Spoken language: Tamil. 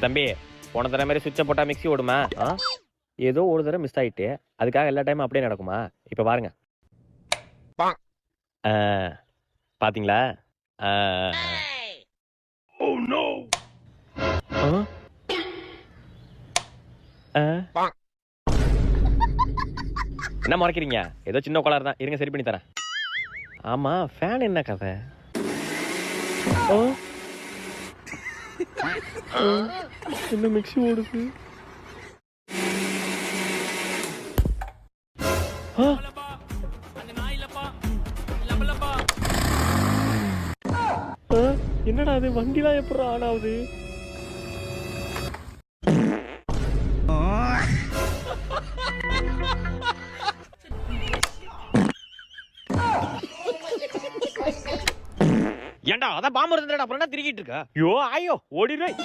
தம்பி போன தடவை மாதிரி சுவிட்சை போட்டா மிக்ஸி ஓடுமா ஏதோ ஒரு தடவை மிஸ் ஆயிட்டு அதுக்காக எல்லா டைமும் அப்படியே நடக்குமா இப்ப பாருங்க பாத்தீங்களா என்ன மறைக்கிறீங்க ஏதோ சின்ன கோளாறு தான் இருங்க சரி பண்ணி தரேன் ஆமா ஃபேன் என்ன கதை என்ன மிக்ஸி ஓடுது என்னடா அது வண்டிலாம் எப்படி ஆன் ஆகுது ஏண்டா அதான் பாம்பு இருந்துடா அப்புறம் என்ன திருக்கிட்டு இருக்கா ஐயோ ஓடிடுவேன்